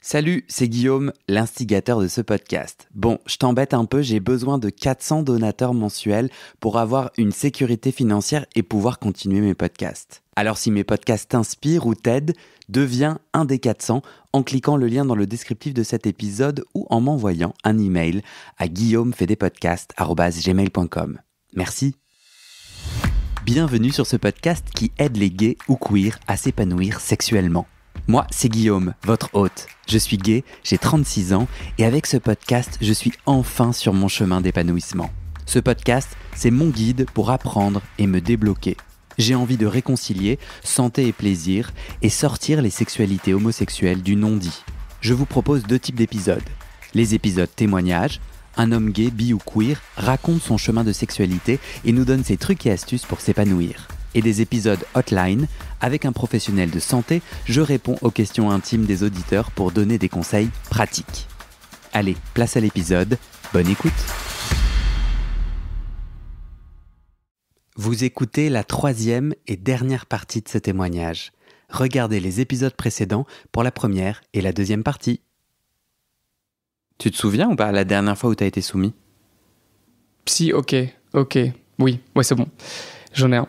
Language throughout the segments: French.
Salut, c'est Guillaume, l'instigateur de ce podcast. Bon, je t'embête un peu, j'ai besoin de 400 donateurs mensuels pour avoir une sécurité financière et pouvoir continuer mes podcasts. Alors si mes podcasts t'inspirent ou t'aident, deviens un des 400 en cliquant le lien dans le descriptif de cet épisode ou en m'envoyant un email à guillaumefedepodcast@gmail.com. Merci. Bienvenue sur ce podcast qui aide les gays ou queers à s'épanouir sexuellement. Moi, c'est Guillaume, votre hôte. Je suis gay, j'ai 36 ans et avec ce podcast, je suis enfin sur mon chemin d'épanouissement. Ce podcast, c'est mon guide pour apprendre et me débloquer. J'ai envie de réconcilier santé et plaisir et sortir les sexualités homosexuelles du non-dit. Je vous propose 2 types d'épisodes. Les épisodes témoignages. Un homme gay, bi ou queer raconte son chemin de sexualité et nous donne ses trucs et astuces pour s'épanouir. Et des épisodes hotline, avec un professionnel de santé, je réponds aux questions intimes des auditeurs pour donner des conseils pratiques. Allez, place à l'épisode, bonne écoute. Vous écoutez la 3e et dernière partie de ce témoignage. Regardez les épisodes précédents pour la première et la 2e partie. Tu te souviens ou pas la dernière fois où t'as été soumis ? Si, ok, oui, ouais c'est bon, j'en ai un.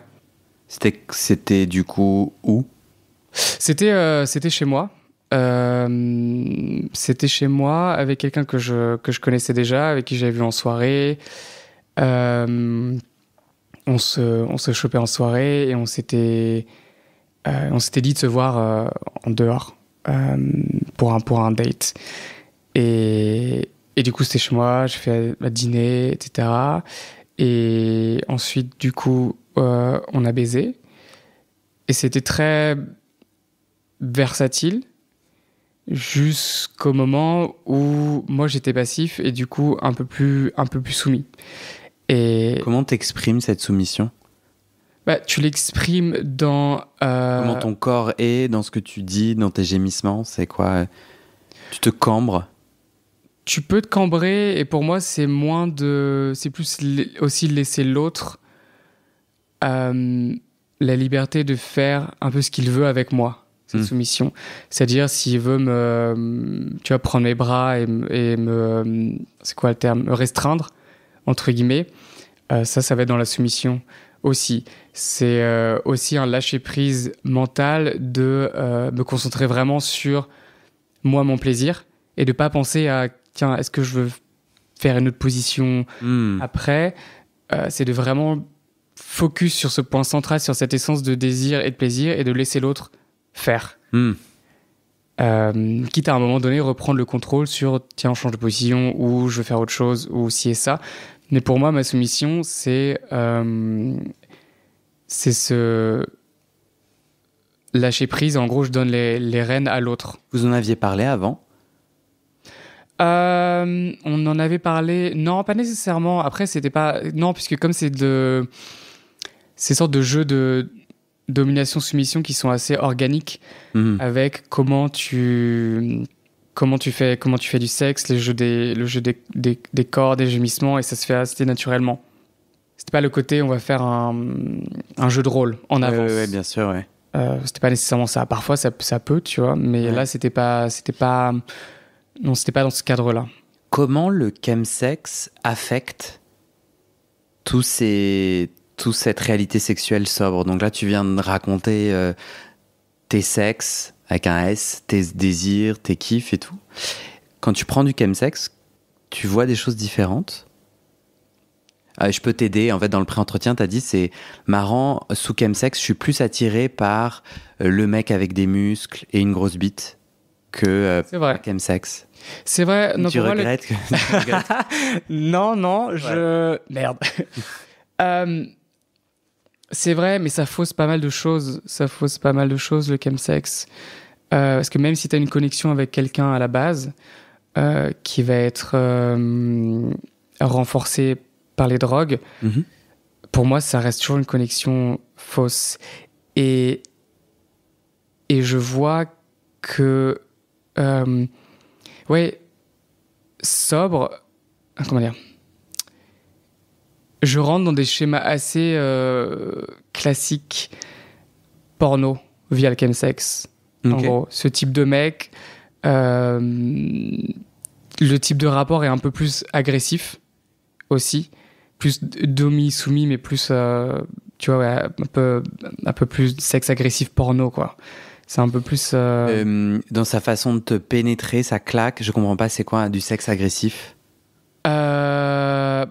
C'était du coup où ? C'était chez moi. C'était chez moi avec quelqu'un que je connaissais déjà, avec qui j'avais vu en soirée. On se chopait en soirée et on s'était dit de se voir en dehors pour un date. Et du coup, c'était chez moi, je fais un dîner, etc. Et ensuite, du coup, on a baisé. Et c'était très versatile jusqu'au moment où moi, j'étais passif et du coup, un peu plus soumis. Et comment t'exprimes cette soumission ? Tu l'exprimes dans... Comment ton corps est, dans ce que tu dis, dans tes gémissements, c'est quoi ? Tu te cambres ? Tu peux te cambrer et pour moi c'est plus aussi laisser l'autre la liberté de faire un peu ce qu'il veut avec moi, cette soumission. C'est-à-dire s'il veut prendre mes bras et me c'est quoi le terme, me restreindre entre guillemets, ça va être dans la soumission aussi. C'est aussi un lâcher prise mental de me concentrer vraiment sur moi, mon plaisir et de pas penser à tiens, est-ce que je veux faire une autre position après ? C'est de vraiment focus sur ce point central, sur cette essence de désir et de plaisir et de laisser l'autre faire. Quitte à un moment donné reprendre le contrôle sur tiens, on change de position ou je veux faire autre chose ou ci et ça. Mais pour moi, ma soumission, c'est ce lâcher prise. En gros, je donne les rênes à l'autre. Vous en aviez parlé avant ? On en avait parlé, non, pas nécessairement. Après, c'était pas, non, puisque comme c'est ces sortes de jeux de domination-soumission qui sont assez organiques, avec comment tu fais du sexe, le jeu des corps, des gémissements, et ça se fait assez naturellement. C'était pas le côté, on va faire un jeu de rôle en avance. Ouais, bien sûr, ouais. C'était pas nécessairement ça. Parfois, ça peut, tu vois, mais là, c'était pas. Non, c'était pas dans ce cadre-là. Comment le chemsex affecte toute cette réalité sexuelle sobre ? Donc là, tu viens de raconter tes sexes, avec un S, tes désirs, tes kiffs et tout. Quand tu prends du chemsex, tu vois des choses différentes ? Je peux t'aider. En fait, dans le pré-entretien, t'as dit, c'est marrant, sous chemsex, je suis plus attiré par le mec avec des muscles et une grosse bite que chemsex. C'est vrai. Non, tu regrettes que... Non, Merde. C'est vrai, mais ça fausse pas mal de choses. Le chemsex. Parce que même si tu as une connexion avec quelqu'un à la base, qui va être renforcée par les drogues, pour moi, ça reste toujours une connexion fausse. Et je vois que... sobre, comment dire, je rentre dans des schémas assez classiques porno via le chemsex. En gros, ce type de mec Le type de rapport est un peu plus agressif aussi, plus domi-soumis, mais plus, tu vois, ouais, un peu plus sexe agressif porno, quoi. C'est un peu plus... Dans sa façon de te pénétrer, ça claque. Je comprends pas, c'est quoi du sexe agressif? Un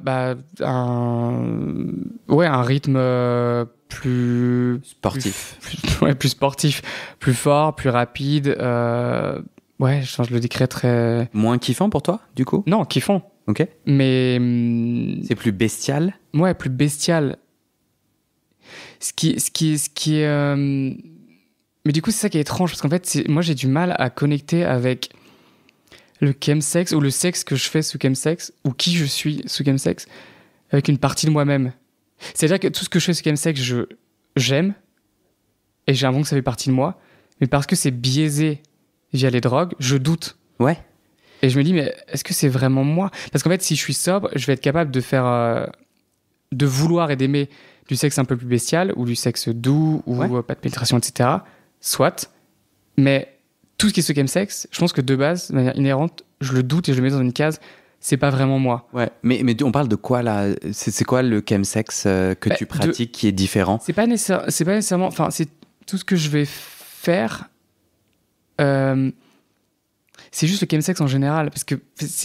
rythme plus Sportif. plus sportif, plus fort, plus rapide. Je le décris très... Moins kiffant pour toi, du coup? Non, kiffant. Ok. Mais... C'est plus bestial? Ouais, plus bestial. Ce qui est... Mais du coup, c'est ça qui est étrange, parce qu'en fait, moi, j'ai du mal à connecter avec le chemsex, ou le sexe que je fais sous chemsex, ou qui je suis sous chemsex, avec une partie de moi-même. C'est-à-dire que tout ce que je fais sous chemsex, j'aime, et j'ai l'impression que ça fait partie de moi, mais parce que c'est biaisé via les drogues, je doute. Ouais. Et je me dis, mais est-ce que c'est vraiment moi? Parce qu'en fait, si je suis sobre, je vais être capable de faire... de vouloir et d'aimer du sexe un peu plus bestial, ou du sexe doux, ou pas de pénétration, etc. Soit. Mais tout ce qui est ce chemsex, je pense que de base, de manière inhérente, je le doute et je le mets dans une case. C'est pas vraiment moi. Ouais, mais on parle de quoi là? C'est quoi le chemsex que tu pratiques qui est différent? C'est pas nécessairement. Enfin, c'est tout ce que je vais faire. C'est juste le chemsex en général, parce que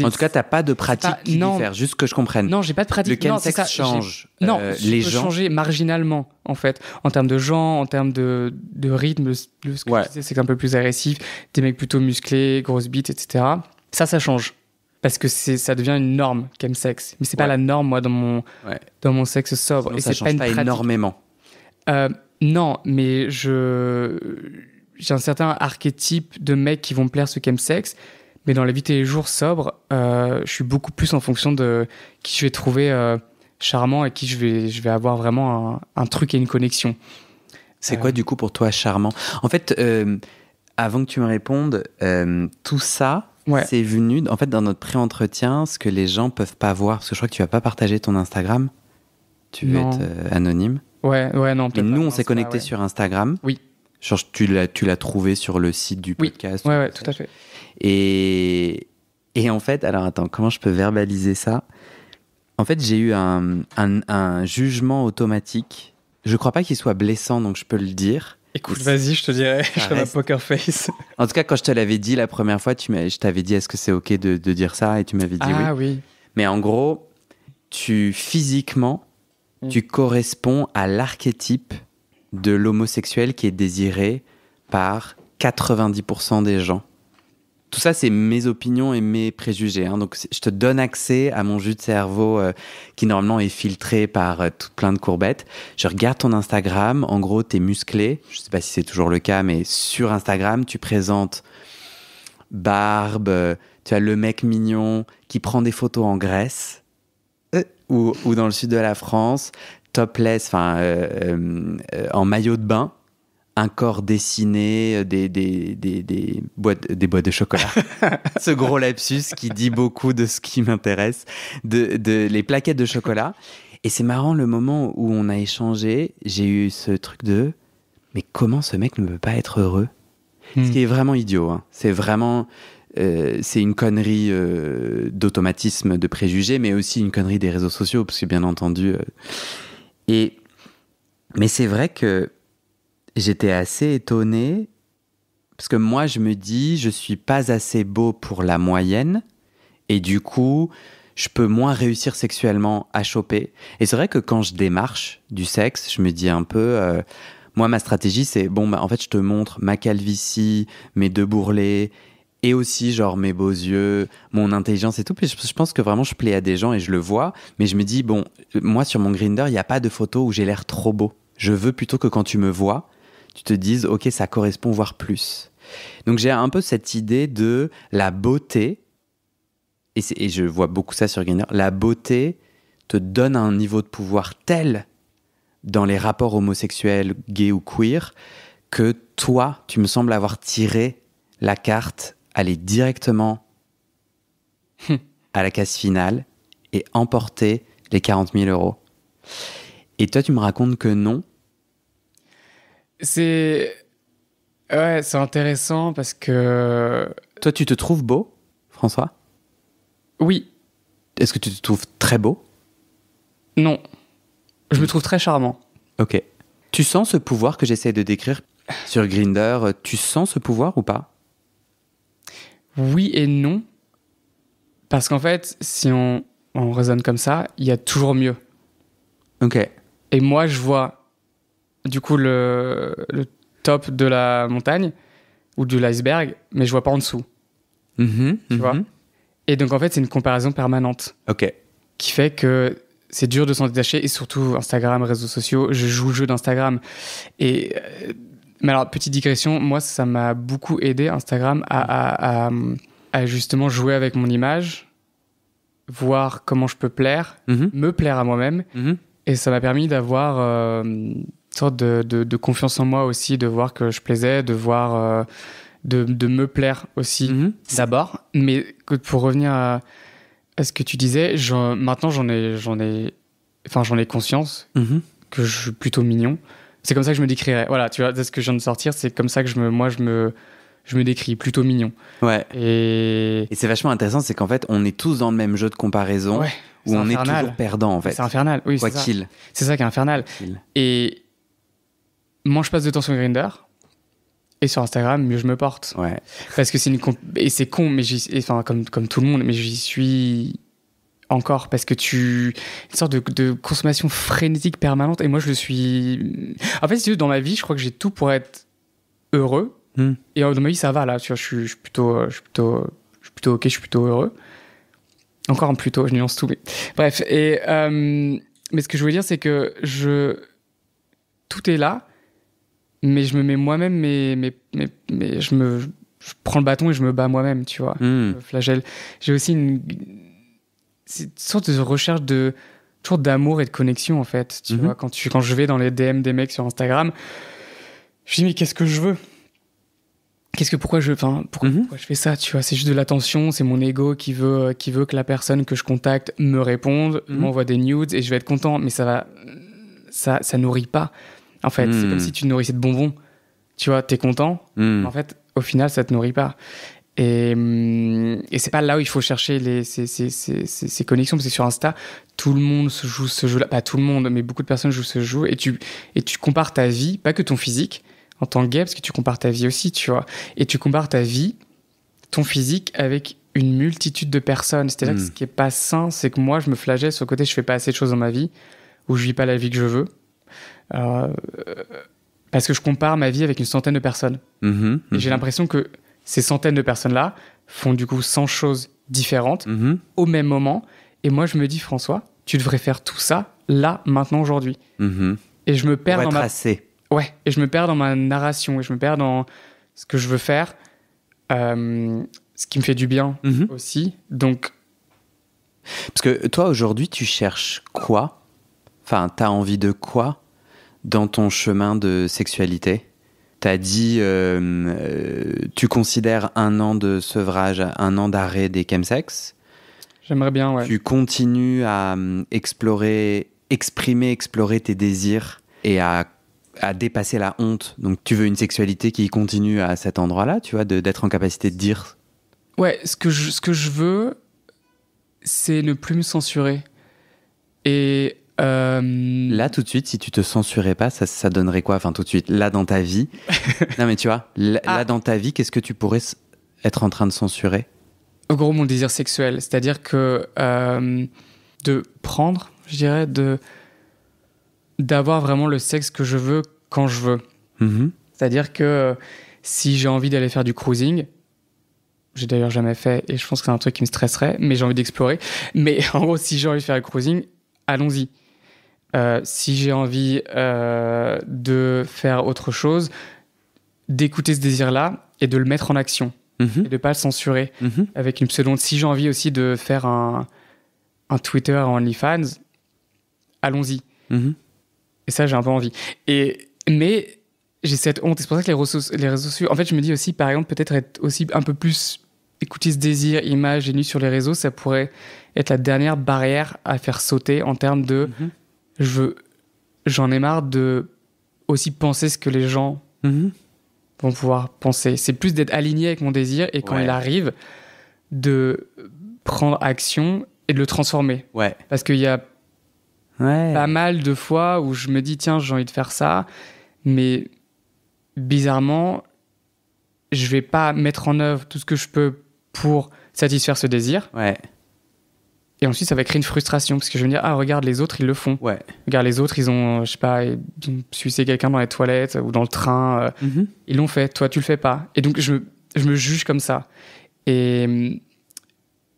en tout cas, t'as pas de pratique qui diffère, juste que je comprenne. Non, j'ai pas de pratique. Le chemsex change. Les gens changer marginalement, en fait, en termes de genre, en termes de rythme. Ce que je disais, c'est un peu plus agressif, des mecs plutôt musclés, grosses bites, etc. Ça change. Parce que ça devient une norme, chemsex. Mais c'est pas la norme, moi, dans mon sexe sobre. Sinon, et ça c'est change pas énormément. Non, mais j'ai un certain archétype de mecs qui vont me plaire ce chemsex, mais dans la vie de tous les jours sobre, je suis beaucoup plus en fonction de qui je vais trouver charmant et qui je vais avoir vraiment un truc et une connexion. C'est quoi du coup pour toi charmant? En fait, avant que tu me répondes, tout ça, c'est venu en fait dans notre pré-entretien, ce que les gens peuvent pas voir, parce que je crois que tu vas pas partager ton Instagram. Tu veux être anonyme. Ouais, non. Mais nous, on s'est connectés sur Instagram. Oui. Genre, tu l'as trouvé sur le site du podcast. Oui, tout à fait. Et en fait, alors attends, comment je peux verbaliser ça? En fait, j'ai eu un jugement automatique. Je crois pas qu'il soit blessant, donc je peux le dire. Écoute, vas-y, je te dirai. Je ferai ma poker face. En tout cas, quand je te l'avais dit la première fois, je t'avais dit est-ce que c'est ok de dire ça? Et tu m'avais dit oui. Ah oui. Mais en gros, physiquement, tu corresponds à l'archétype de l'homosexuel qui est désiré par 90% des gens. Tout ça, c'est mes opinions et mes préjugés. Hein. Donc, je te donne accès à mon jus de cerveau qui, normalement, est filtré par tout plein de courbettes. Je regarde ton Instagram. En gros, t'es musclé. Je sais pas si c'est toujours le cas, mais sur Instagram, tu présentes barbe, tu as le mec mignon qui prend des photos en Grèce ou dans le sud de la France, topless, en maillot de bain. Un corps dessiné, des boîtes de chocolat. Ce gros lapsus qui dit beaucoup de ce qui m'intéresse, les plaquettes de chocolat. Et c'est marrant, le moment où on a échangé, j'ai eu ce truc de « Mais comment ce mec ne peut pas être heureux ?» Ce qui est vraiment idiot. Hein. C'est vraiment... c'est une connerie d'automatisme, de préjugés, mais aussi une connerie des réseaux sociaux, parce que bien entendu... Mais c'est vrai que j'étais assez étonné, parce que moi, je me dis, je suis pas assez beau pour la moyenne, et du coup, je peux moins réussir sexuellement à choper. Et c'est vrai que quand je démarche du sexe, je me dis un peu... moi, ma stratégie, c'est, en fait, je te montre ma calvitie, mes deux bourrelets, et aussi, genre, mes beaux yeux, mon intelligence et tout. Puis je pense que vraiment, je plais à des gens et je le vois, mais je me dis, moi, sur mon Grindr, il n'y a pas de photo où j'ai l'air trop beau. Je veux plutôt que quand tu me vois, tu te dises, ok, ça correspond, voire plus. Donc j'ai un peu cette idée de la beauté, et je vois beaucoup ça sur Grindr, la beauté te donne un niveau de pouvoir tel dans les rapports homosexuels, gays ou queer, que toi, tu me sembles avoir tiré la carte, aller directement à la case finale et emporter les 40 000 €. Et toi, tu me racontes que non. C'est intéressant parce que Toi, tu te trouves beau, François? Oui. Est-ce que tu te trouves très beau? Non. Je me trouve très charmant. Ok. Tu sens ce pouvoir que j'essaie de décrire sur Grindr? Tu sens ce pouvoir ou pas? Oui et non. Parce qu'en fait, si on raisonne comme ça, il y a toujours mieux. Ok. Et moi, je vois du coup le top de la montagne ou de l'iceberg, mais je vois pas en dessous. Tu vois? Et donc, en fait, c'est une comparaison permanente. Ok. Qui fait que c'est dur de s'en détacher. Et surtout, Instagram, réseaux sociaux, je joue le jeu d'Instagram. Et... mais alors, petite digression, moi, ça m'a beaucoup aidé, Instagram, à justement jouer avec mon image, voir comment je peux plaire, me plaire à moi-même. Et ça m'a permis d'avoir une sorte de confiance en moi aussi, de voir que je plaisais, de voir, de me plaire aussi d'abord. Mais pour revenir à ce que tu disais, maintenant j'en ai conscience que je suis plutôt mignon. C'est comme ça que je me décrirais. Voilà, tu vois, de ce que je viens de sortir, c'est comme ça que je me décris, plutôt mignon. Ouais. Et c'est vachement intéressant, c'est qu'en fait, on est tous dans le même jeu de comparaison, ouais, où on infernal. est toujours perdant, en fait. C'est infernal, oui, Quoi c'est ça. qu'il. C'est ça qui est infernal. Et moins je passe de temps sur Grindr et sur Instagram, mieux je me porte. Ouais. Parce que et c'est con, mais comme tout le monde, mais j'y suis encore parce que une sorte de consommation frénétique permanente. Et moi, je le suis. En fait, si tu veux, dans ma vie, je crois que j'ai tout pour être heureux. Et dans ma vie, ça va là. Tu vois, je suis plutôt ok, je suis plutôt heureux. Encore un plutôt, je nuance tout. Mais... Bref. Mais ce que je voulais dire, c'est que tout est là, mais je me mets moi-même, mais je prends le bâton et je me bats moi-même, tu vois. Je me flagelle. J'ai aussi c'est une sorte de recherche toujours d'amour et de connexion, en fait. Tu vois, quand je vais dans les DM des mecs sur Instagram, je dis, mais qu'est-ce que je veux? Pourquoi je fais ça, tu vois? C'est juste de l'attention, c'est mon ego qui veut que la personne que je contacte me réponde, m'envoie des nudes et je vais être content, mais ça nourrit pas. En fait, c'est comme si tu te nourrissais de bonbons. Tu vois, t'es content, mais en fait, au final, ça te nourrit pas. Et c'est pas là où il faut chercher ces connexions, parce que sur Insta, tout le monde se joue ce jeu-là. Pas tout le monde, mais beaucoup de personnes jouent ce jeu, et tu compares ta vie, pas que ton physique, en tant que gay, parce que tu compares ta vie aussi, tu vois. Et tu compares ta vie, ton physique, avec une multitude de personnes. C'est-à-dire que ce qui est pas sain, c'est que moi, je me flagelle sur le côté, je fais pas assez de choses dans ma vie, ou je vis pas la vie que je veux. Parce que je compare ma vie avec une centaine de personnes. Et j'ai l'impression que ces centaines de personnes-là font du coup 100 choses différentes au même moment. Et moi, je me dis, François, tu devrais faire tout ça là, maintenant, aujourd'hui. Et je me perds et je me perds dans ma narration et je me perds dans ce que je veux faire, ce qui me fait du bien aussi. Donc, parce que toi, aujourd'hui, tu cherches quoi? Enfin, t'as envie de quoi dans ton chemin de sexualité? T'as dit, tu considères 1 an de sevrage, 1 an d'arrêt des chemsex. J'aimerais bien, ouais. Tu continues à explorer tes désirs et à dépasser la honte. Donc, tu veux une sexualité qui continue à cet endroit-là, tu vois, d'être en capacité de dire. Ouais, ce que je veux, c'est ne plus me censurer. Et là, tout de suite, si tu te censurais pas, ça donnerait quoi? Enfin, tout de suite, là dans ta vie. Non, mais tu vois, là dans ta vie, qu'est-ce que tu pourrais être en train de censurer? En gros, mon désir sexuel. C'est-à-dire que de prendre, je dirais, d'avoir vraiment le sexe que je veux quand je veux. C'est-à-dire que si j'ai envie d'aller faire du cruising, j'ai d'ailleurs jamais fait et je pense que c'est un truc qui me stresserait, mais j'ai envie d'explorer. Mais en gros, si j'ai envie de faire du cruising, allons-y. Si j'ai envie de faire autre chose, d'écouter ce désir-là et de le mettre en action et de ne pas le censurer avec une pseudo. Si j'ai envie aussi de faire un Twitter en OnlyFans, allons-y. Et ça, j'ai un peu envie. Mais j'ai cette honte. Et c'est pour ça que les réseaux sociaux... En fait, je me dis aussi, par exemple, peut-être être aussi un peu plus... Écouter ce désir, image et nu sur les réseaux, ça pourrait être la dernière barrière à faire sauter en termes de... J'en ai marre de aussi penser ce que les gens vont pouvoir penser. C'est plus d'être aligné avec mon désir et quand il arrive, de prendre action et de le transformer. Ouais. Parce qu'il y a pas mal de fois où je me dis, tiens, j'ai envie de faire ça, mais bizarrement, je vais pas mettre en œuvre tout ce que je peux pour satisfaire ce désir. Ouais. Et ensuite, ça va créer une frustration parce que je vais me dire, ah, regarde, les autres, ils le font. Ouais. Regarde, les autres, ils ont, je sais pas, ils ont sucé quelqu'un dans les toilettes ou dans le train. Ils l'ont fait. Toi, tu le fais pas. Et donc, je me juge comme ça. Et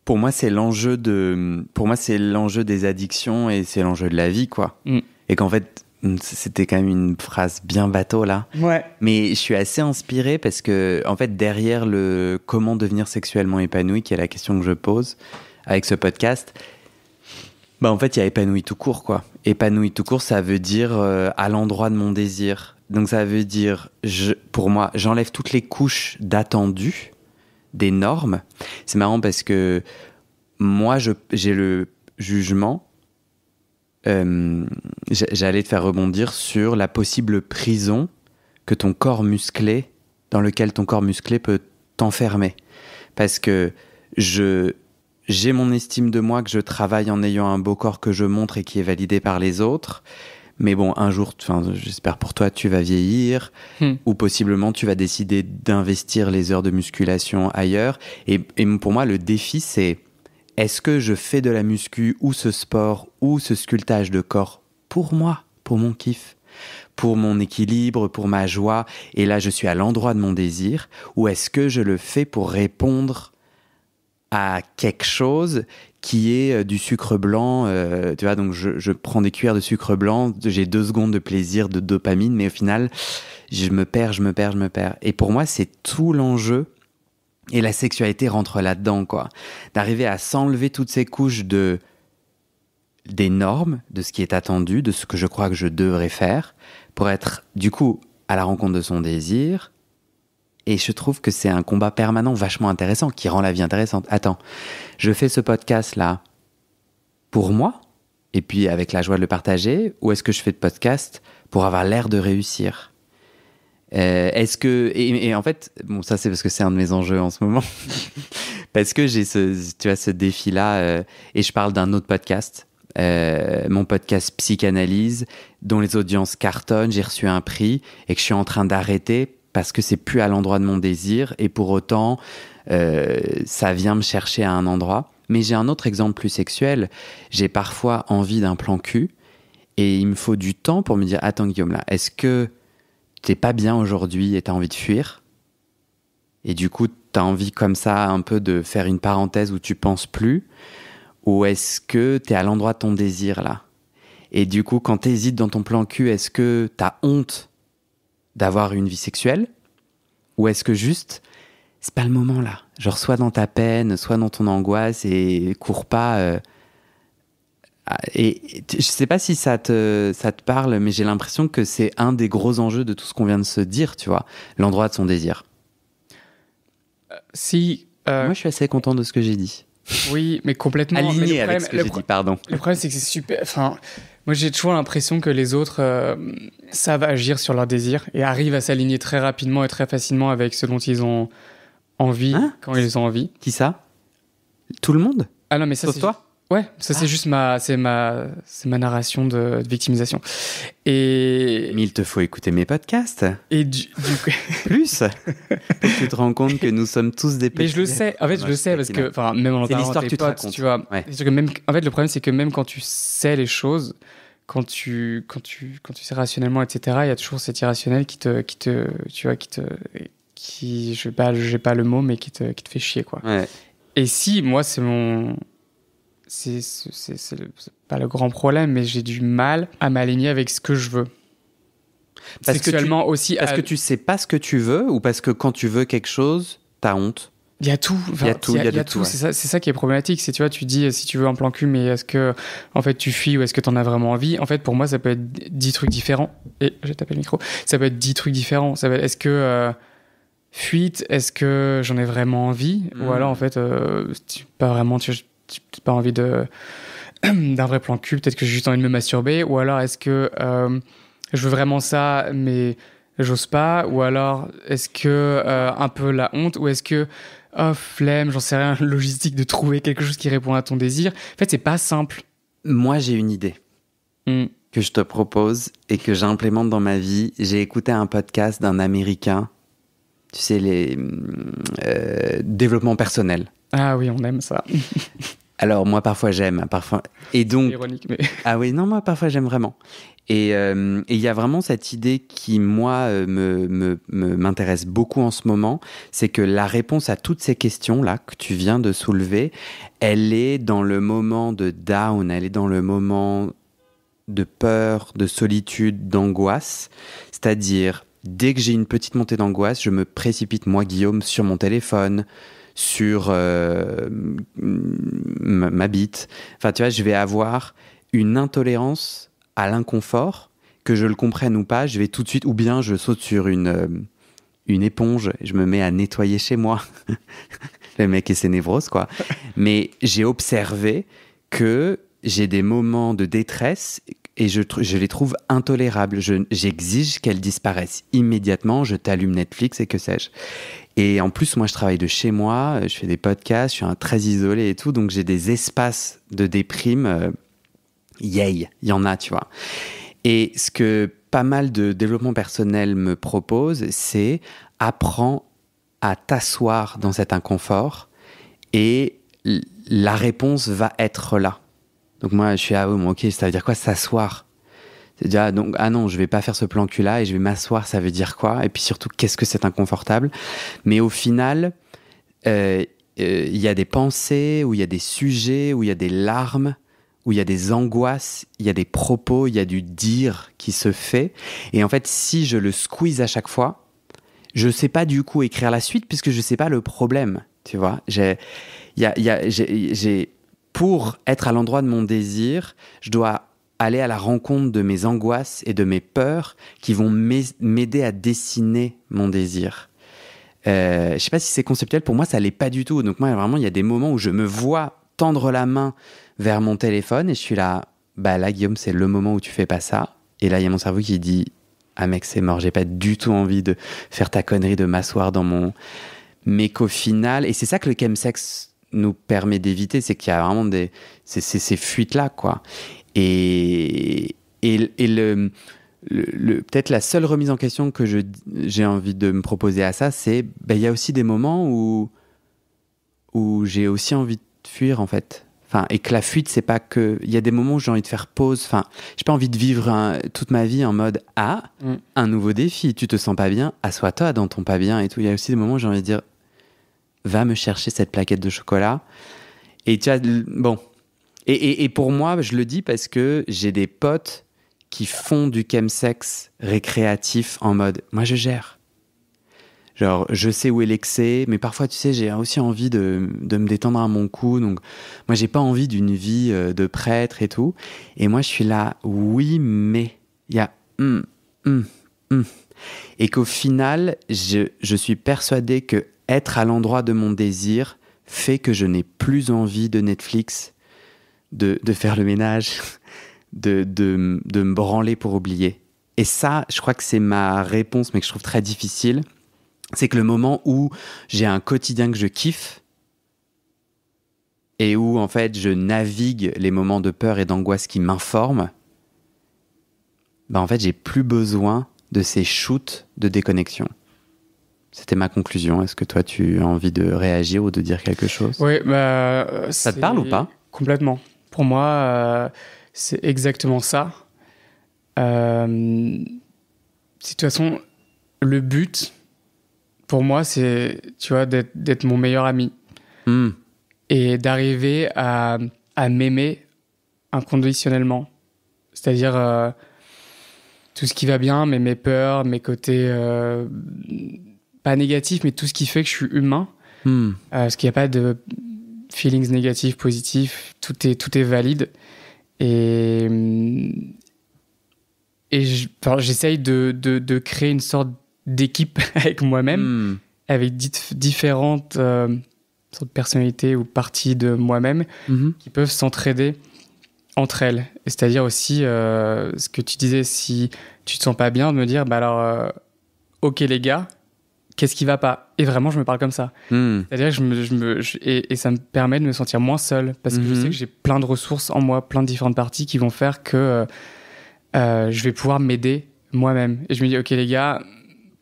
pour moi, c'est l'enjeu des addictions et c'est l'enjeu de la vie, quoi. Et qu'en fait, c'était quand même une phrase bien bateau, là. Ouais. Mais je suis assez inspiré parce que, en fait, derrière le comment devenir sexuellement épanoui, qui est la question que je pose avec ce podcast, bah, en fait, il y a épanoui tout court, quoi. Épanoui tout court, ça veut dire à l'endroit de mon désir. Donc, ça veut dire, pour moi, j'enlève toutes les couches d'attendu, des normes. C'est marrant parce que moi, j'ai le jugement. J'allais te faire rebondir sur la possible prison dans lequel ton corps musclé peut t'enfermer. Parce que j'ai mon estime de moi que je travaille en ayant un beau corps que je montre et qui est validé par les autres. Mais bon, un jour, j'espère pour toi, tu vas vieillir ou possiblement tu vas décider d'investir les heures de musculation ailleurs. Et pour moi, le défi, c'est est-ce que je fais de la muscu ou ce sport ou ce sculptage de corps pour moi, pour mon kiff, pour mon équilibre, pour ma joie, et là, je suis à l'endroit de mon désir, ou est-ce que je le fais pour répondre à quelque chose qui est du sucre blanc, tu vois, donc je prends des cuillères de sucre blanc, j'ai 2 secondes de plaisir, de dopamine, mais au final, je me perds. Et pour moi, c'est tout l'enjeu, et la sexualité rentre là-dedans, quoi. D'arriver à s'enlever toutes ces couches des normes, de ce qui est attendu, de ce que je crois que je devrais faire, pour être, du coup, à la rencontre de son désir. Et je trouve que c'est un combat permanent vachement intéressant, qui rend la vie intéressante. Attends, je fais ce podcast-là pour moi, et puis avec la joie de le partager, ou est-ce que je fais de podcast pour avoir l'air de réussir ? Est-ce que... Et en fait, bon, ça c'est parce que c'est un de mes enjeux en ce moment, parce que j'ai ce défi-là, et je parle d'un autre podcast, mon podcast Psychanalyse, dont les audiences cartonnent, j'ai reçu un prix, et que je suis en train d'arrêter, parce que c'est plus à l'endroit de mon désir, et pour autant, ça vient me chercher à un endroit. Mais j'ai un autre exemple plus sexuel. J'ai parfois envie d'un plan cul, et il me faut du temps pour me dire, attends Guillaume, là, est-ce que t'es pas bien aujourd'hui et t'as envie de fuir ? Et du coup, t'as envie comme ça un peu de faire une parenthèse où tu penses plus ? Ou est-ce que t'es à l'endroit de ton désir, là ? Et du coup, quand t'hésites dans ton plan cul, est-ce que t'as honte d'avoir une vie sexuelle, ou est-ce que juste c'est pas le moment là, genre soit dans ta peine, soit dans ton angoisse, et cours pas et je sais pas si ça te parle, mais j'ai l'impression que c'est un des gros enjeux de tout ce qu'on vient de se dire, tu vois, l'endroit de son désir. Moi je suis assez content de ce que j'ai dit. Oui, mais complètement aligné avec ce que j'ai dit, pardon. Le problème, c'est que c'est super. Enfin, moi, j'ai toujours l'impression que les autres savent agir sur leurs désirs et arrivent à s'aligner très rapidement et très facilement avec ce dont ils ont envie quand ils ont envie. Qui ça ? Tout le monde ? Ah non, mais ça, sauf c'est toi ? Ouais, ça c'est juste ma narration de victimisation. Et mais il te faut écouter mes podcasts. Et du plus. Pour que tu te rends compte que nous sommes tous des petits. Mais je le sais. En fait, je le sais parce que, enfin, même en parlant à tes potes, tu vois. Ouais. C'est que même, en fait, le problème c'est que même quand tu sais les choses, quand tu sais rationnellement, etc., il y a toujours cet irrationnel qui j'ai pas le mot, mais qui te fait chier, quoi. Ouais. Et si moi c'est pas le grand problème, mais j'ai du mal à m'aligner avec ce que je veux. Parce que tu sais pas ce que tu veux, ou parce que quand tu veux quelque chose, t'as honte? Il y a tout. Enfin, il y a tout. C'est ça qui est problématique. C'est, tu vois, tu dis si tu veux un plan cul, mais est-ce que en fait tu fuis ou est-ce que t'en as vraiment envie? En fait, pour moi, ça peut être 10 trucs différents. Et j'ai tapé le micro. Ça peut être 10 trucs différents. Ça peut être, est-ce que fuite, est-ce que j'en ai vraiment envie? Ou alors en fait, pas vraiment. J'ai pas envie d'un vrai plan cul, peut-être que j'ai juste envie de me masturber, ou alors est-ce que je veux vraiment ça, mais j'ose pas, ou alors est-ce que un peu la honte, ou est-ce que oh flemme, j'en sais rien, logistique de trouver quelque chose qui répond à ton désir. En fait, c'est pas simple. Moi, j'ai une idée que je te propose et que j'implémente dans ma vie. J'ai écouté un podcast d'un Américain, tu sais, les développement personnel. Ah oui, on aime ça. Alors, moi, parfois, j'aime. Parfois... Et donc... C'est ironique, mais... Ah oui, non, moi, parfois, j'aime vraiment. Et il y a vraiment cette idée qui, moi, m'intéresse beaucoup en ce moment. C'est que la réponse à toutes ces questions-là que tu viens de soulever, elle est dans le moment de down, elle est dans le moment de peur, de solitude, d'angoisse. C'est-à-dire, dès que j'ai une petite montée d'angoisse, je me précipite, moi, Guillaume, sur mon téléphone, sur ma bite. Enfin, tu vois, je vais avoir une intolérance à l'inconfort, que je le comprenne ou pas, je vais tout de suite, ou bien je saute sur une éponge, je me mets à nettoyer chez moi. Le mec et ses névroses, quoi. Mais j'ai observé que j'ai des moments de détresse et je les trouve intolérables. J'exige qu'elles disparaissent immédiatement, je t'allume Netflix et que sais-je. Et en plus, moi, je travaille de chez moi, je fais des podcasts, je suis très isolé et tout, donc j'ai des espaces de déprime. Yay, il y en a, tu vois. Et ce que pas mal de développement personnel me propose, c'est apprends à t'asseoir dans cet inconfort et la réponse va être là. Donc moi, je suis ah oui, bon, ok, ça veut dire quoi s'asseoir? C'est-à-dire, donc, ah non, je vais pas faire ce plan cul là et je vais m'asseoir, ça veut dire quoi? Et puis surtout, qu'est-ce que c'est inconfortable? Mais au final, il y a des pensées, où il y a des sujets, où il y a des larmes, où il y a des angoisses, il y a des propos, il y a du dire qui se fait. Et en fait, si je le squeeze à chaque fois, je sais pas du coup écrire la suite puisque je sais pas le problème, tu vois. Pour être à l'endroit de mon désir, je dois aller à la rencontre de mes angoisses et de mes peurs qui vont m'aider à dessiner mon désir. Je sais pas si c'est conceptuel, pour moi ça l'est pas du tout. Donc moi vraiment il y a des moments où je me vois tendre la main vers mon téléphone et je suis là, bah là Guillaume c'est le moment où tu fais pas ça. Et là il y a mon cerveau qui dit, ah mec c'est mort, j'ai pas du tout envie de faire ta connerie, de m'asseoir dans mon... Mais qu'au final, et c'est ça que le chemsex nous permet d'éviter, c'est qu'il y a vraiment ces fuites-là, quoi. Et peut-être la seule remise en question que j'ai envie de me proposer à ça, c'est il y a aussi des moments où j'ai aussi envie de fuir, en fait. Enfin, et que la fuite, c'est pas que... Il y a des moments où j'ai envie de faire pause. Enfin, j'ai pas envie de vivre toute ma vie en mode « Ah, un nouveau défi, tu te sens pas bien, assois-toi dans ton pas bien et tout. » Il y a aussi des moments où j'ai envie de dire « Va me chercher cette plaquette de chocolat. » Et tu vois, bon... Et pour moi, je le dis parce que j'ai des potes qui font du chemsex récréatif en mode « Moi, je gère. » Genre, je sais où est l'excès, mais parfois, tu sais, j'ai aussi envie de me détendre à mon cou. Donc, moi, j'ai pas envie d'une vie de prêtre et tout. Et moi, je suis là, oui, mais il y a... Et qu'au final, je suis persuadé que être à l'endroit de mon désir fait que je n'ai plus envie de Netflix, de faire le ménage, de me branler pour oublier. Et ça, je crois que c'est ma réponse, mais que je trouve très difficile. C'est que le moment où j'ai un quotidien que je kiffe et où, en fait, je navigue les moments de peur et d'angoisse qui m'informent, en fait, j'ai plus besoin de ces shoots de déconnexion. C'était ma conclusion. Est-ce que toi, tu as envie de réagir ou de dire quelque chose? Oui, ça te parle ou pas? Complètement. Pour moi, c'est exactement ça. De toute façon, le but, pour moi, c'est, tu vois, d'être mon meilleur ami. Et d'arriver à m'aimer inconditionnellement. C'est-à-dire tout ce qui va bien, mais mes peurs, mes côtés pas négatifs, mais tout ce qui fait que je suis humain. Parce qu'il n'y a pas de feelings négatifs, positifs, tout est valide. Et j'essaye de créer une sorte d'équipe avec moi-même, avec différentes sortes de personnalités ou parties de moi-même qui peuvent s'entraider entre elles. Et c'est-à-dire aussi ce que tu disais, si tu te sens pas bien, de me dire, ok les gars, qu'est-ce qui va pas? Et vraiment, je me parle comme ça. C'est-à-dire que et ça me permet de me sentir moins seul, parce que je sais que j'ai plein de ressources en moi, plein de différentes parties qui vont faire que je vais pouvoir m'aider moi-même. Et je me dis, ok les gars,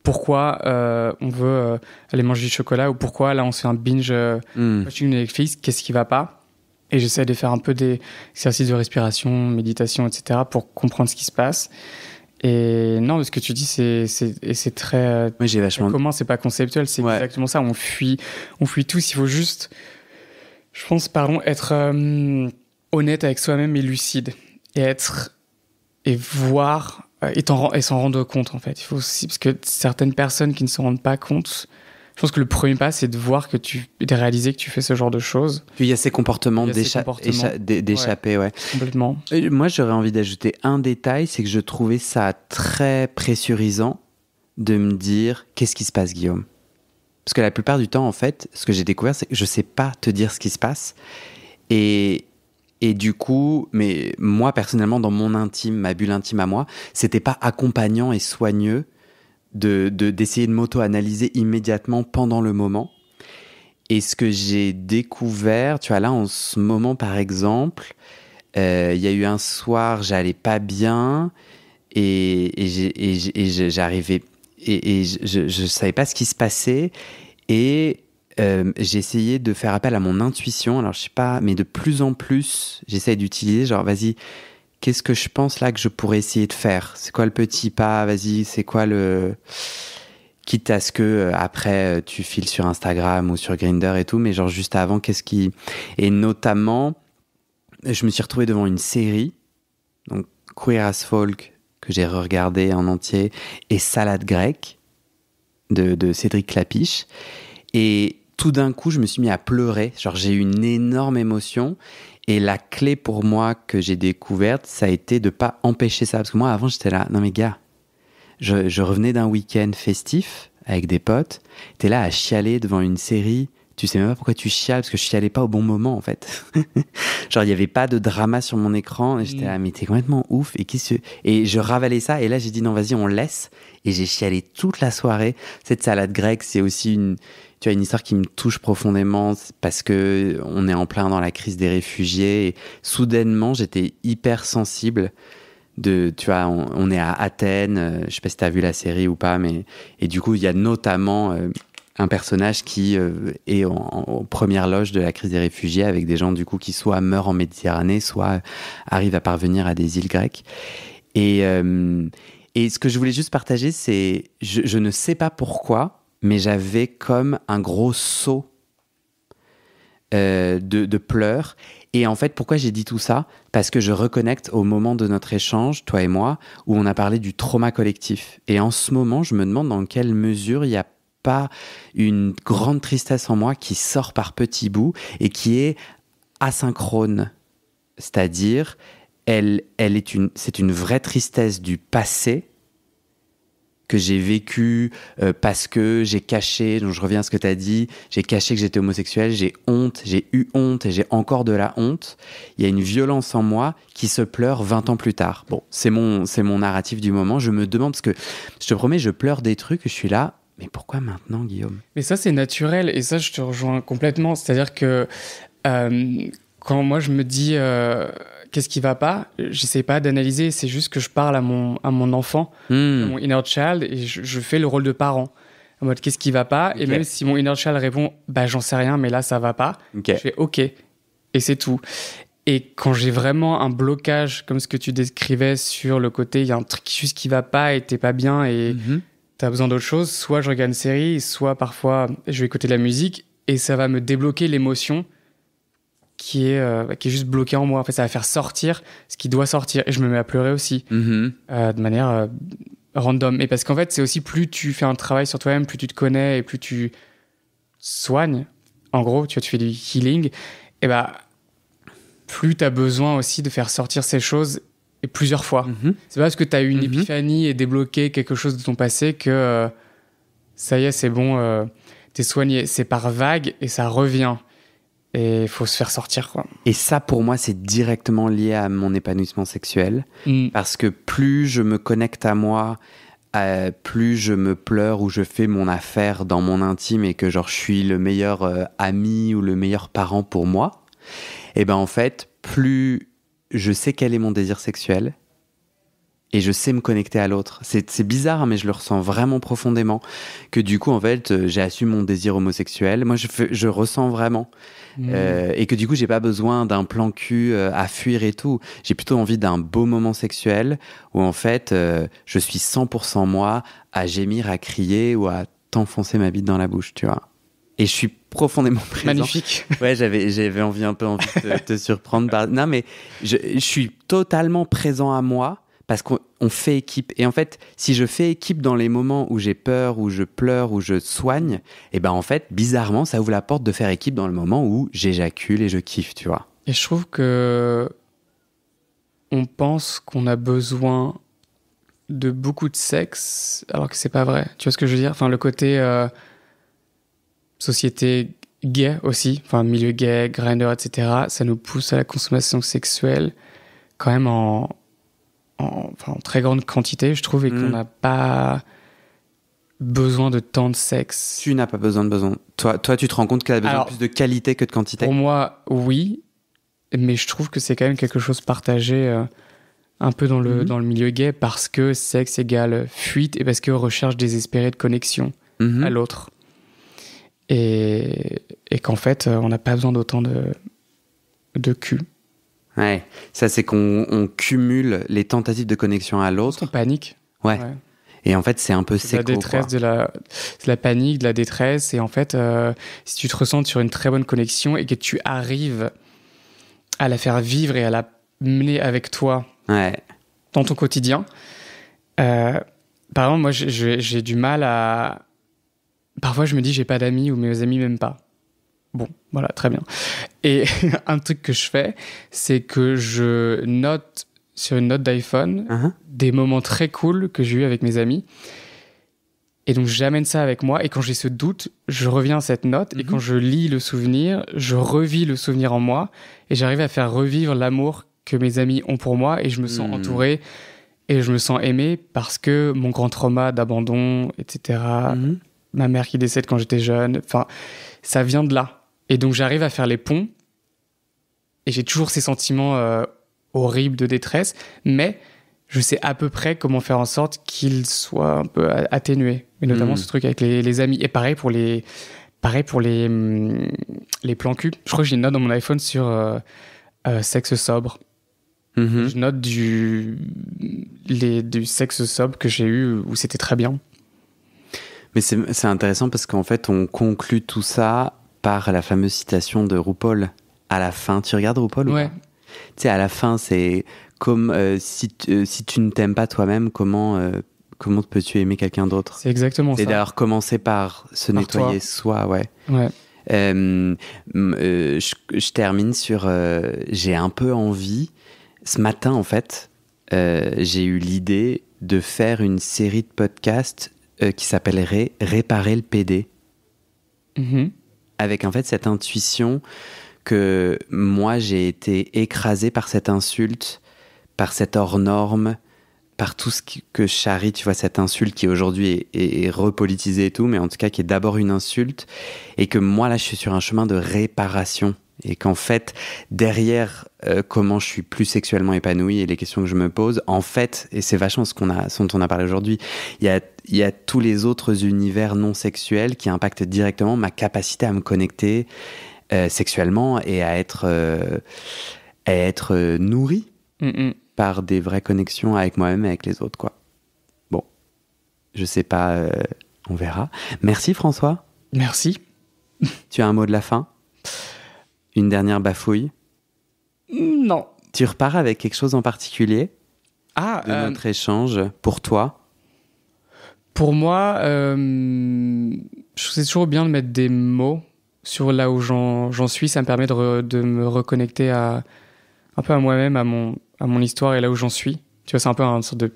pourquoi on veut aller manger du chocolat, ou pourquoi là on se fait un binge watching Netflix, qu'est-ce qui va pas? Et j'essaie de faire un peu des exercices de respiration, méditation, etc. pour comprendre ce qui se passe. Et non, ce que tu dis, c'est très, oui, j'ai vachement... très commun, c'est pas conceptuel, c'est exactement ça. On fuit tous. Il faut juste, je pense, être honnête avec soi-même et lucide. Et voir, et s'en rendre compte, en fait. Il faut aussi, parce que certaines personnes qui ne s'en rendent pas compte, je pense que le premier pas, c'est de réaliser que tu fais ce genre de choses. Qu'il y a ces comportements d'échapper, ouais. Complètement. Et moi, j'aurais envie d'ajouter un détail, c'est que je trouvais ça très pressurisant de me dire « Qu'est-ce qui se passe, Guillaume ?» Parce que la plupart du temps, en fait, ce que j'ai découvert, c'est que je ne sais pas te dire ce qui se passe. Et du coup, mais moi, personnellement, dans mon intime, ma bulle intime à moi, c'était pas accompagnant et soigneux d'essayer de m'auto-analyser immédiatement pendant le moment. Et ce que j'ai découvert, tu vois, là, en ce moment, par exemple, il y a eu un soir, j'allais pas bien et j'arrivais... Et je savais pas ce qui se passait. Et j'ai essayé de faire appel à mon intuition. Alors, je sais pas, mais de plus en plus, j'essaie d'utiliser, genre, vas-y, qu'est-ce que je pense là que je pourrais essayer de faire? C'est quoi le petit pas? Vas-y, c'est quoi le... Quitte à ce que après tu files sur Instagram ou sur Grindr et tout, mais genre juste avant, qu'est-ce qui... Et notamment, je me suis retrouvé devant une série, donc Queer as Folk, que j'ai re-regardé en entier, et Salade grecque, de Cédric Clapiche. Et tout d'un coup, je me suis mis à pleurer. Genre, j'ai eu une énorme émotion. Et la clé pour moi que j'ai découverte, ça a été de pas empêcher ça. Parce que moi, avant, j'étais là, non mais gars, je revenais d'un week-end festif avec des potes, t'es là à chialer devant une série, tu sais même pas pourquoi tu chiales, parce que je chialais pas au bon moment en fait. Genre il y avait pas de drama sur mon écran, et j'étais là, mais t'es complètement ouf, et je ravalais ça, et là j'ai dit non vas-y on laisse, et j'ai chialé toute la soirée. Cette salade grecque, c'est aussi une histoire qui me touche profondément, parce que on est en plein dans la crise des réfugiés, et soudainement j'étais hyper sensible. Tu vois, on est à Athènes, je sais pas si t'as vu la série ou pas, mais et du coup il y a notamment un personnage qui est en première loge de la crise des réfugiés, avec des gens du coup qui soit meurent en Méditerranée, soit arrivent à parvenir à des îles grecques. Et ce que je voulais juste partager, c'est je ne sais pas pourquoi, mais j'avais comme un gros saut de pleurs. Et en fait, pourquoi j'ai dit tout ça? Parce que je reconnecte au moment de notre échange, toi et moi, où on a parlé du trauma collectif. Et en ce moment, je me demande dans quelle mesure il n'y a pas une grande tristesse en moi qui sort par petits bouts et qui est asynchrone. C'est-à-dire, c'est une vraie tristesse du passé que j'ai vécu parce que j'ai caché, donc je reviens à ce que tu as dit, j'ai caché que j'étais homosexuel, j'ai eu honte et j'ai encore de la honte. Il y a une violence en moi qui se pleure 20 ans plus tard. Bon, c'est mon narratif du moment. Je me demande, parce que je te promets, je pleure des trucs et je suis là, mais pourquoi maintenant, Guillaume? Mais ça, c'est naturel, et ça, je te rejoins complètement. C'est-à-dire que quand moi, je me dis qu'est-ce qui va pas, j'essaie pas d'analyser, c'est juste que je parle à mon enfant, à mon inner child, et je fais le rôle de parent. En mode, qu'est-ce qui va pas? Okay. Et même si mon inner child répond, bah, j'en sais rien, mais là, ça va pas. Okay. Je fais OK. Et c'est tout. Et quand j'ai vraiment un blocage, comme ce que tu décrivais sur le côté, il y a un truc juste qui va pas et t'es pas bien et t'as besoin d'autre chose, soit je regarde une série, soit parfois je vais écouter de la musique et ça va me débloquer l'émotion qui est juste bloquée en moi. En fait, ça va faire sortir ce qui doit sortir. Et je me mets à pleurer aussi, de manière random. Et parce qu'en fait, c'est aussi plus tu fais un travail sur toi-même, plus tu te connais et plus tu soignes. En gros, tu fais du healing. Et plus tu as besoin aussi de faire sortir ces choses et plusieurs fois. C'est pas parce que tu as eu une épiphanie et débloqué quelque chose de ton passé que ça y est, c'est bon, t'es soigné. C'est par vague et ça revient. Et il faut se faire sortir, quoi. Et ça, pour moi, c'est directement lié à mon épanouissement sexuel. Parce que plus je me connecte à moi, plus je me pleure ou je fais mon affaire dans mon intime et que genre je suis le meilleur ami ou le meilleur parent pour moi, et ben en fait, plus je sais quel est mon désir sexuel et je sais me connecter à l'autre. C'est bizarre, hein, mais je le ressens vraiment profondément. Que du coup, en fait, j'ai assumé mon désir homosexuel. Moi, je ressens vraiment. Et que du coup, j'ai pas besoin d'un plan cul à fuir et tout. J'ai plutôt envie d'un beau moment sexuel où, en fait, je suis 100% moi à gémir, à crier ou à t'enfoncer ma bite dans la bouche, tu vois. Et je suis profondément présent. Magnifique. Ouais, j'avais envie de te surprendre. Non, mais je suis totalement présent à moi parce qu'on fait équipe. Et en fait, si je fais équipe dans les moments où j'ai peur, où je pleure, où je soigne, et ben en fait, bizarrement, ça ouvre la porte de faire équipe dans le moment où j'éjacule et je kiffe, tu vois. Et je trouve que on pense qu'on a besoin de beaucoup de sexe, alors que c'est pas vrai. Tu vois ce que je veux dire? Enfin, le côté société gay aussi, enfin milieu gay, Grindr, etc. Ça nous pousse à la consommation sexuelle quand même en très grande quantité, je trouve, et qu'on n'a pas besoin de tant de sexe. Tu n'as pas besoin. Toi, tu te rends compte qu'elle a besoin de plus de qualité que de quantité? Pour moi, oui, mais je trouve que c'est quand même quelque chose partagé un peu dans le milieu gay, parce que sexe égale fuite et parce que recherche désespérée de connexion à l'autre. Et qu'en fait, on n'a pas besoin d'autant de cul. Ouais, ça c'est qu'on cumule les tentatives de connexion à l'autre. On panique. Ouais. Et en fait, c'est un peu séco. La détresse, de la panique, de la détresse. Et en fait, si tu te ressens sur une très bonne connexion et que tu arrives à la faire vivre et à la mener avec toi dans ton quotidien, par exemple, moi, j'ai du mal à... Parfois, je me dis, j'ai pas d'amis ou mes amis m'aiment pas. Bon, voilà, très bien. Et un truc que je fais, c'est que je note sur une note d'iPhone des moments très cool que j'ai eu avec mes amis. Et donc, j'amène ça avec moi. Et quand j'ai ce doute, je reviens à cette note. Et quand je lis le souvenir, je revis le souvenir en moi. Et j'arrive à faire revivre l'amour que mes amis ont pour moi. Et je me sens entouré. Et je me sens aimé parce que mon grand trauma d'abandon, etc., ma mère qui décède quand j'étais jeune, enfin, ça vient de là. Et donc, j'arrive à faire les ponts. Et j'ai toujours ces sentiments horribles de détresse. Mais je sais à peu près comment faire en sorte qu'ils soient un peu atténués. Et notamment ce truc avec les amis. Et pareil pour les plans cul. Je crois que j'ai une note dans mon iPhone sur sexe sobre. Je note du sexe sobre que j'ai eu où c'était très bien. Mais c'est intéressant parce qu'en fait, on conclut tout ça par la fameuse citation de RuPaul à la fin. Tu regardes RuPaul ou pas? Tu sais, à la fin, c'est comme si tu ne t'aimes pas toi-même, comment peux-tu aimer quelqu'un d'autre? C'est exactement ça. C'est d'ailleurs commencer par se nettoyer soi, je termine sur... j'ai un peu envie... Ce matin, en fait, j'ai eu l'idée de faire une série de podcasts qui s'appellerait « Réparer le PD ». Avec en fait cette intuition que moi j'ai été écrasé par cette insulte, par cette hors-norme, par tout ce que charrie, tu vois, cette insulte qui aujourd'hui est repolitisée et tout, mais en tout cas qui est d'abord une insulte, et que moi là je suis sur un chemin de réparation, et qu'en fait derrière comment je suis plus sexuellement épanoui et les questions que je me pose, en fait, et c'est vachement ce dont on a parlé aujourd'hui, il y a tous les autres univers non sexuels qui impactent directement ma capacité à me connecter sexuellement et à être nourri par des vraies connexions avec moi-même et avec les autres, quoi. Bon, je sais pas, on verra. Merci François. Merci. Tu as un mot de la fin? Une dernière bafouille? Non. Tu repars avec quelque chose en particulier de notre échange pour toi? Pour moi, je trouve c'est toujours bien de mettre des mots sur là où j'en suis. Ça me permet de me reconnecter un peu à moi-même, à mon histoire et là où j'en suis. Tu vois, c'est un peu une sorte de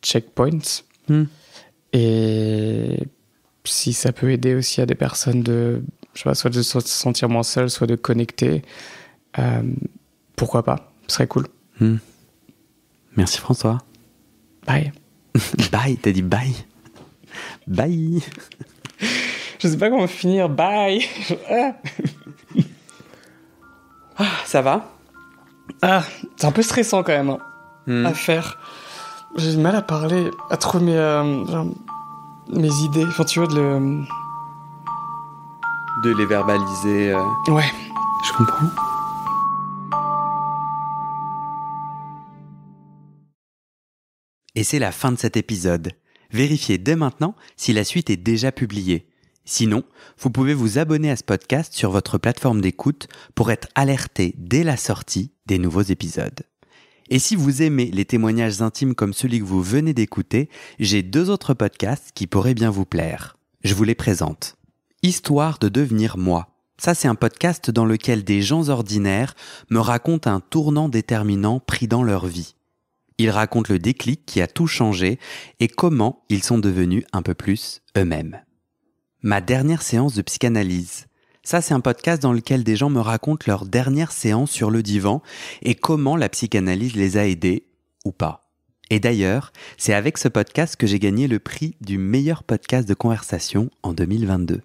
checkpoint. Et si ça peut aider aussi à des personnes soit de se sentir moins seul, soit de connecter, pourquoi pas, ce serait cool. Merci François. Bye. Bye, t'as dit bye. Bye. Je sais pas comment finir. Bye. Ça va? C'est un peu stressant quand même à faire. J'ai du mal à parler, à trouver mes idées. Enfin, tu vois, de les verbaliser. Ouais, je comprends. Et c'est la fin de cet épisode. Vérifiez dès maintenant si la suite est déjà publiée. Sinon, vous pouvez vous abonner à ce podcast sur votre plateforme d'écoute pour être alerté dès la sortie des nouveaux épisodes. Et si vous aimez les témoignages intimes comme celui que vous venez d'écouter, j'ai 2 autres podcasts qui pourraient bien vous plaire. Je vous les présente. Histoire de devenir moi. Ça, c'est un podcast dans lequel des gens ordinaires me racontent un tournant déterminant pris dans leur vie. Ils racontent le déclic qui a tout changé et comment ils sont devenus un peu plus eux-mêmes. Ma dernière séance de psychanalyse. Ça, c'est un podcast dans lequel des gens me racontent leur dernière séance sur le divan et comment la psychanalyse les a aidés ou pas. Et d'ailleurs, c'est avec ce podcast que j'ai gagné le prix du meilleur podcast de conversation en 2022.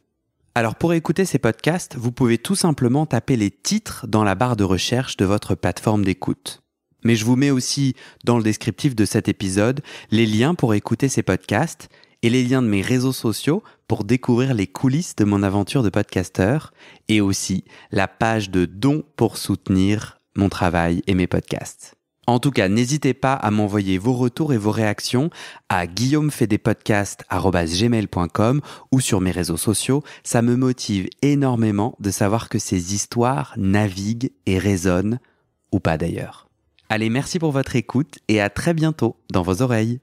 Alors pour écouter ces podcasts, vous pouvez tout simplement taper les titres dans la barre de recherche de votre plateforme d'écoute. Mais je vous mets aussi dans le descriptif de cet épisode les liens pour écouter ces podcasts et les liens de mes réseaux sociaux pour découvrir les coulisses de mon aventure de podcasteur et aussi la page de dons pour soutenir mon travail et mes podcasts. En tout cas, n'hésitez pas à m'envoyer vos retours et vos réactions à guillaumefetdespodcasts@gmail.com ou sur mes réseaux sociaux. Ça me motive énormément de savoir que ces histoires naviguent et résonnent, ou pas d'ailleurs. Allez, merci pour votre écoute et à très bientôt dans vos oreilles.